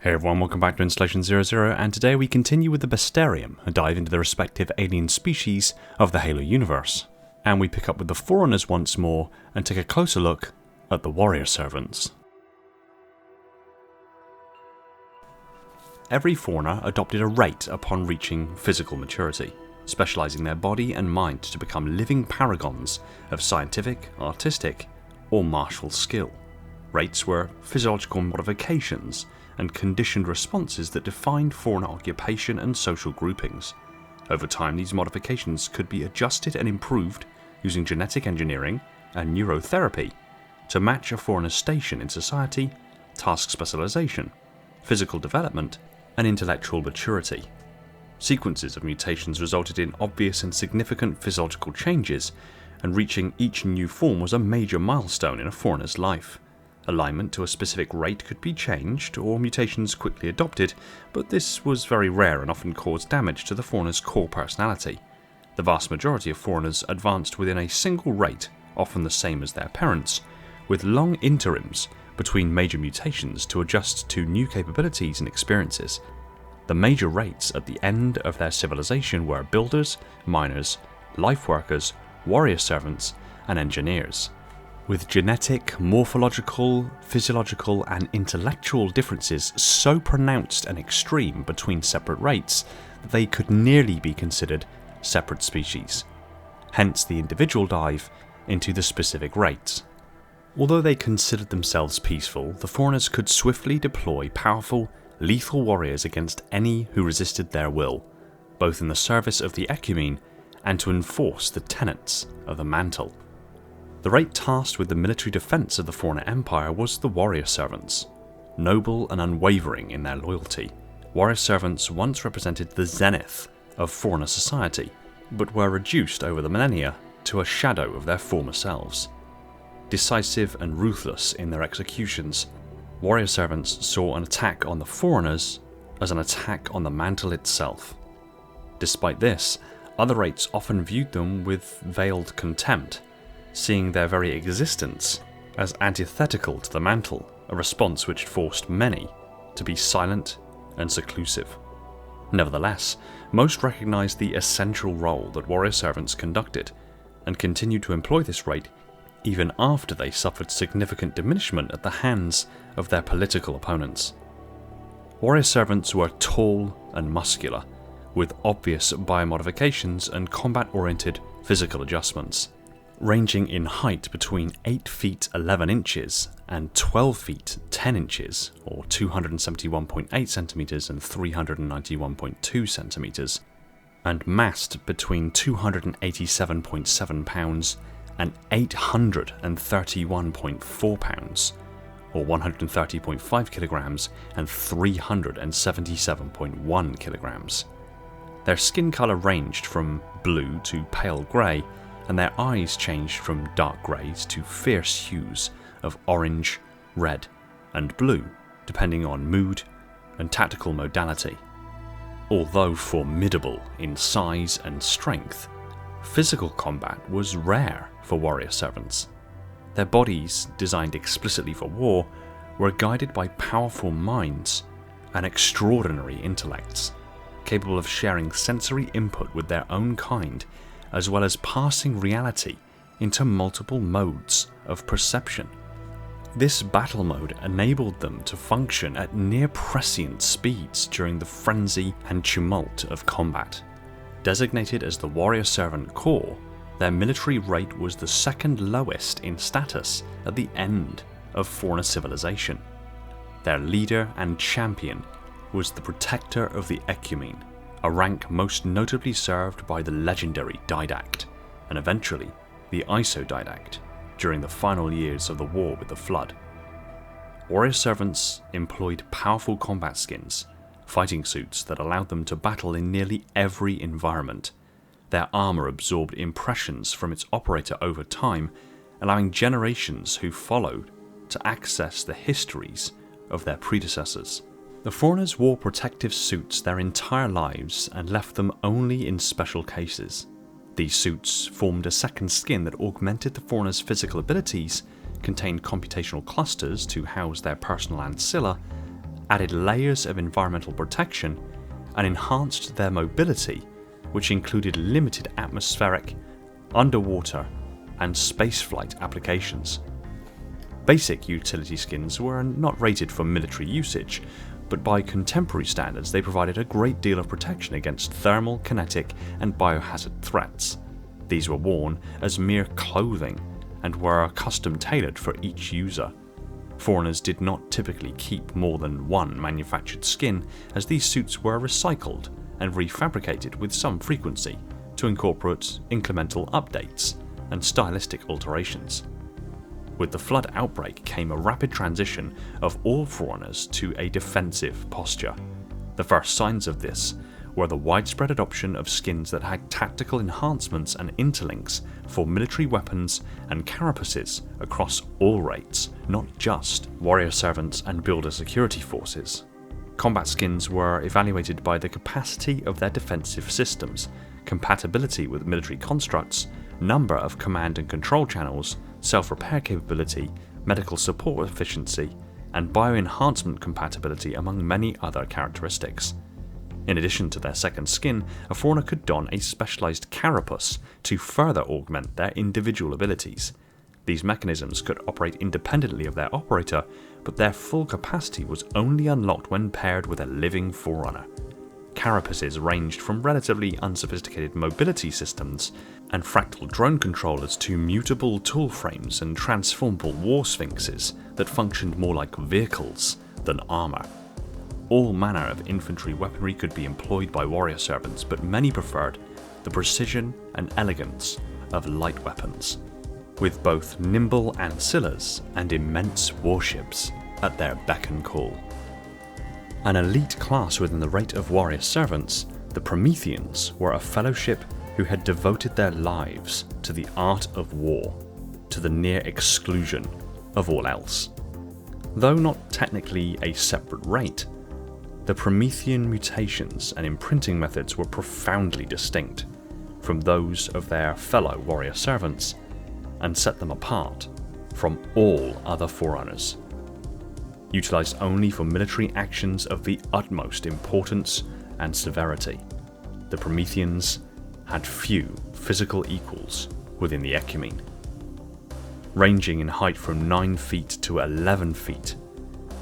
Hey everyone, welcome back to Installation 00, and today we continue with the Bestiarum, a dive into the respective alien species of the Halo universe. And we pick up with the Forerunners once more, and take a closer look at the warrior servants. Every Forerunner adopted a rate upon reaching physical maturity, specialising their body and mind to become living paragons of scientific, artistic, or martial skill. Rates were physiological modifications and conditioned responses that defined Forerunner occupation and social groupings. Over time, these modifications could be adjusted and improved using genetic engineering and neurotherapy to match a Forerunner's station in society, task specialization, physical development, and intellectual maturity. Sequences of mutations resulted in obvious and significant physiological changes, and reaching each new form was a major milestone in a Forerunner's life. Alignment to a specific rate could be changed, or mutations quickly adopted, but this was very rare and often caused damage to the Forerunner's core personality. The vast majority of Forerunners advanced within a single rate, often the same as their parents, with long interims between major mutations to adjust to new capabilities and experiences. The major rates at the end of their civilization were builders, miners, life workers, warrior servants, and engineers. With genetic, morphological, physiological, and intellectual differences so pronounced and extreme between separate rates that they could nearly be considered separate species. Hence the individual dive into the specific rates. Although they considered themselves peaceful, the Forerunners could swiftly deploy powerful, lethal warriors against any who resisted their will, both in the service of the Ecumene and to enforce the tenets of the Mantle. The rate tasked with the military defence of the Forerunner Empire was the warrior servants. Noble and unwavering in their loyalty, warrior servants once represented the zenith of Forerunner society, but were reduced over the millennia to a shadow of their former selves. Decisive and ruthless in their executions, warrior servants saw an attack on the Forerunners as an attack on the Mantle itself. Despite this, other rates often viewed them with veiled contempt, seeing their very existence as antithetical to the Mantle, a response which forced many to be silent and seclusive. Nevertheless, most recognised the essential role that warrior servants conducted, and continued to employ this rate even after they suffered significant diminishment at the hands of their political opponents. Warrior servants were tall and muscular, with obvious biomodifications and combat-oriented physical adjustments, ranging in height between 8 feet 11 inches and 12 feet 10 inches, or 271.8 centimeters and 391.2 centimeters, and massed between 287.7 pounds and 831.4 pounds, or 130.5 kilograms and 377.1 kilograms. Their skin color ranged from blue to pale grey, and their eyes changed from dark greys to fierce hues of orange, red, and blue, depending on mood and tactical modality. Although formidable in size and strength, physical combat was rare for warrior servants. Their bodies, designed explicitly for war, were guided by powerful minds and extraordinary intellects, capable of sharing sensory input with their own kind, as well as passing reality into multiple modes of perception. This battle mode enabled them to function at near prescient speeds during the frenzy and tumult of combat. Designated as the Warrior Servant Corps, their military rate was the second lowest in status at the end of Forerunner civilization. Their leader and champion was the Protector of the Ecumene, a rank most notably served by the legendary Didact, and eventually the Didact, during the final years of the war with the Flood. Warrior servants employed powerful combat skins, fighting suits that allowed them to battle in nearly every environment. Their armour absorbed impressions from its operator over time, allowing generations who followed to access the histories of their predecessors. The Forerunners wore protective suits their entire lives and left them only in special cases. These suits formed a second skin that augmented the Forerunners' physical abilities, contained computational clusters to house their personal ancilla, added layers of environmental protection, and enhanced their mobility, which included limited atmospheric, underwater, and spaceflight applications. Basic utility skins were not rated for military usage, but by contemporary standards they provided a great deal of protection against thermal, kinetic, and biohazard threats. These were worn as mere clothing and were custom tailored for each user. Forerunners did not typically keep more than one manufactured skin, as these suits were recycled and refabricated with some frequency to incorporate incremental updates and stylistic alterations. With the flood outbreak came a rapid transition of all Forerunners to a defensive posture. The first signs of this were the widespread adoption of skins that had tactical enhancements and interlinks for military weapons and carapaces across all rates, not just warrior servants and builder security forces. Combat skins were evaluated by the capacity of their defensive systems, compatibility with military constructs, number of command and control channels, self-repair capability, medical support efficiency, and bioenhancement compatibility, among many other characteristics. In addition to their second skin, a Forerunner could don a specialized carapace to further augment their individual abilities. These mechanisms could operate independently of their operator, but their full capacity was only unlocked when paired with a living Forerunner. Carapaces ranged from relatively unsophisticated mobility systems and fractal drone controllers to mutable tool frames and transformable war sphinxes that functioned more like vehicles than armor. All manner of infantry weaponry could be employed by warrior servants, but many preferred the precision and elegance of light weapons, with both nimble ancillas and immense warships at their beck and call. An elite class within the rate of warrior servants, the Prometheans were a fellowship who had devoted their lives to the art of war, to the near exclusion of all else. Though not technically a separate rate, the Promethean mutations and imprinting methods were profoundly distinct from those of their fellow warrior servants, and set them apart from all other Forerunners. Utilized only for military actions of the utmost importance and severity, the Prometheans had few physical equals within the Ecumene. Ranging in height from 9 feet to 11 feet,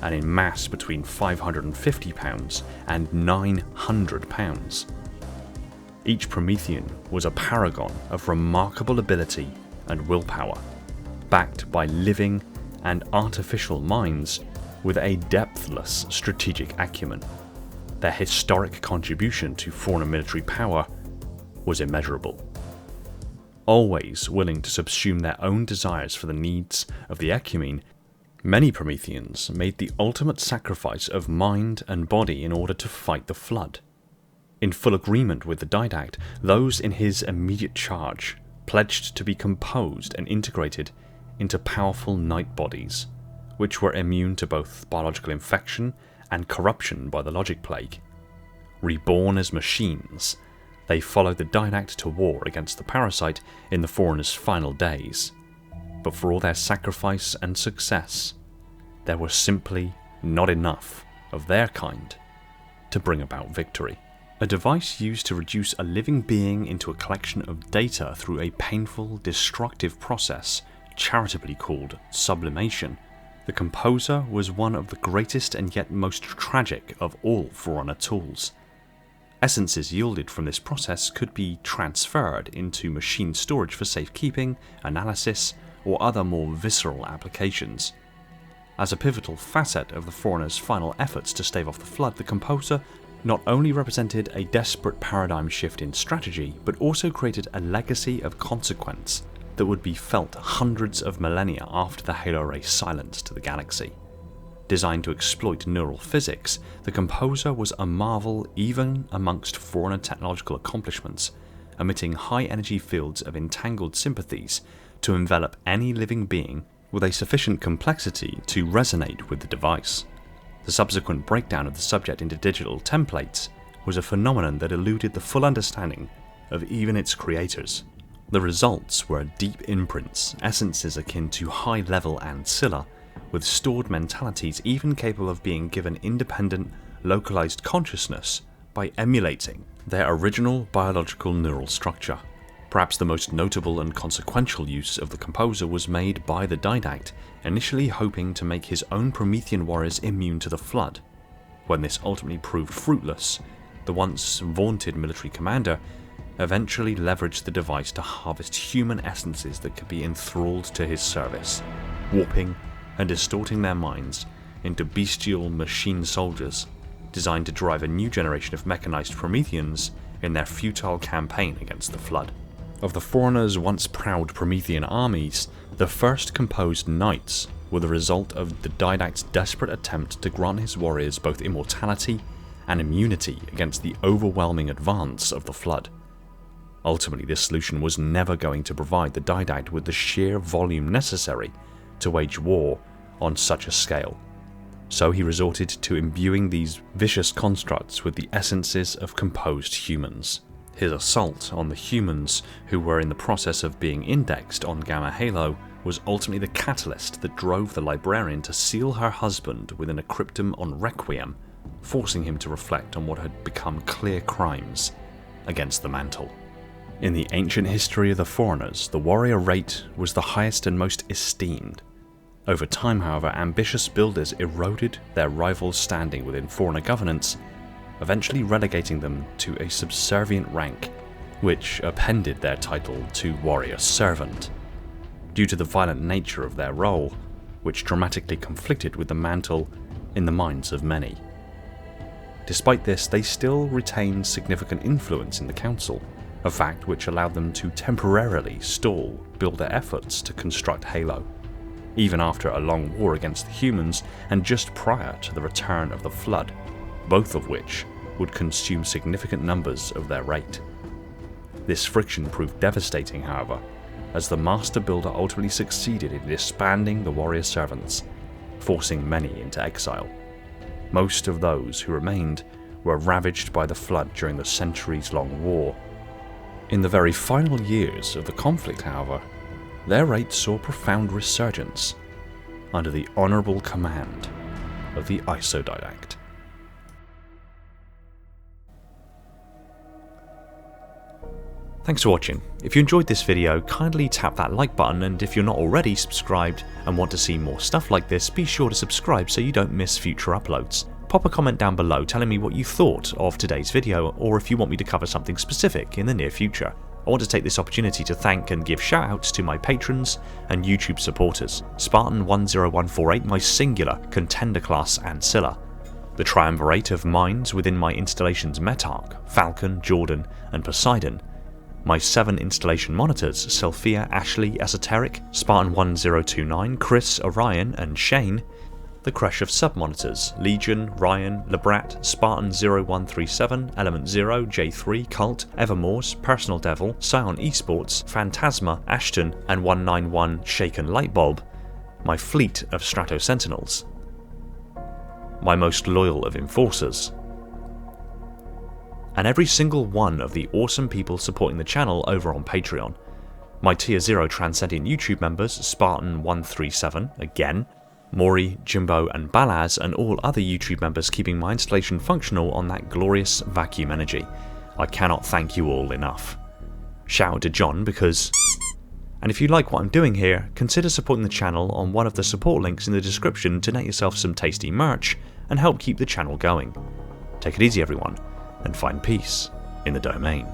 and in mass between 550 pounds and 900 pounds. Each Promethean was a paragon of remarkable ability and willpower, backed by living and artificial minds with a depthless strategic acumen. Their historic contribution to Forerunner military power was immeasurable. Always willing to subsume their own desires for the needs of the Ecumene, many Prometheans made the ultimate sacrifice of mind and body in order to fight the flood. In full agreement with the Didact, those in his immediate charge pledged to be composed and integrated into powerful night bodies, which were immune to both biological infection and corruption by the logic plague. Reborn as machines, they followed the Didact to war against the parasite in the Forerunners' final days. But for all their sacrifice and success, there was simply not enough of their kind to bring about victory. A device used to reduce a living being into a collection of data through a painful, destructive process charitably called sublimation, the Composer was one of the greatest and yet most tragic of all Forerunner tools. Essences yielded from this process could be transferred into machine storage for safekeeping, analysis, or other more visceral applications. As a pivotal facet of the Forerunners' final efforts to stave off the flood, the Composer not only represented a desperate paradigm shift in strategy, but also created a legacy of consequence that would be felt hundreds of millennia after the Halo ray silenced the galaxy. Designed to exploit neural physics, the Composer was a marvel even amongst Forerunner technological accomplishments, emitting high-energy fields of entangled sympathies to envelop any living being with a sufficient complexity to resonate with the device. The subsequent breakdown of the subject into digital templates was a phenomenon that eluded the full understanding of even its creators. The results were deep imprints, essences akin to high-level ancilla, with stored mentalities even capable of being given independent, localized consciousness by emulating their original biological neural structure. Perhaps the most notable and consequential use of the composer was made by the Didact, initially hoping to make his own Promethean warriors immune to the Flood. When this ultimately proved fruitless, the once vaunted military commander eventually leveraged the device to harvest human essences that could be enthralled to his service, warping and distorting their minds into bestial machine soldiers designed to drive a new generation of mechanized Prometheans in their futile campaign against the Flood. Of the Forerunners' once proud Promethean armies, the first composed knights were the result of the Didact's desperate attempt to grant his warriors both immortality and immunity against the overwhelming advance of the Flood. Ultimately, this solution was never going to provide the Didact with the sheer volume necessary to wage war on such a scale, so he resorted to imbuing these vicious constructs with the essences of composed humans. His assault on the humans who were in the process of being indexed on Gamma Halo was ultimately the catalyst that drove the librarian to seal her husband within a Cryptum on Requiem, forcing him to reflect on what had become clear crimes against the mantle. In the ancient history of the Forerunners, the warrior rate was the highest and most esteemed. Over time, however, ambitious builders eroded their rivals' standing within Forerunner governance, eventually relegating them to a subservient rank, which appended their title to warrior servant, due to the violent nature of their role, which dramatically conflicted with the mantle in the minds of many. Despite this, they still retained significant influence in the council, a fact which allowed them to temporarily stall builder efforts to construct Halo, even after a long war against the humans and just prior to the return of the Flood, both of which would consume significant numbers of their rate. This friction proved devastating, however, as the master builder ultimately succeeded in disbanding the warrior servants, forcing many into exile. Most of those who remained were ravaged by the Flood during the centuries-long war. In the very final years of the conflict, however, their rate saw profound resurgence under the honourable command of the Didact. Thanks for watching. If you enjoyed this video, kindly tap that like button, and if you're not already subscribed and want to see more stuff like this, be sure to subscribe so you don't miss future uploads. Pop a comment down below telling me what you thought of today's video, or if you want me to cover something specific in the near future. I want to take this opportunity to thank and give shoutouts to my patrons and YouTube supporters: Spartan10148, my singular Contender class Ancilla, the triumvirate of minds within my installations Metarch, Falcon, Jordan and Poseidon, my 7 installation monitors Selphia, Ashley, Esoteric, Spartan1029, Chris, Orion and Shane, the crush of sub-monitors Legion, Ryan, Lebrat, Spartan0137, Element 0, J3, Cult, Evermore's, Personal Devil, Scion Esports, Phantasma, Ashton and 191 Shaken Lightbulb, my fleet of Strato Sentinels, my most loyal of Enforcers, and every single one of the awesome people supporting the channel over on Patreon. My Tier 0 Transcendent YouTube members Spartan137, again, Maury, Jimbo and Balaz, and all other YouTube members keeping my installation functional on that glorious vacuum energy. I cannot thank you all enough. Shout out to John because... And if you like what I'm doing here, consider supporting the channel on one of the support links in the description to net yourself some tasty merch and help keep the channel going. Take it easy everyone, and find peace in the domain.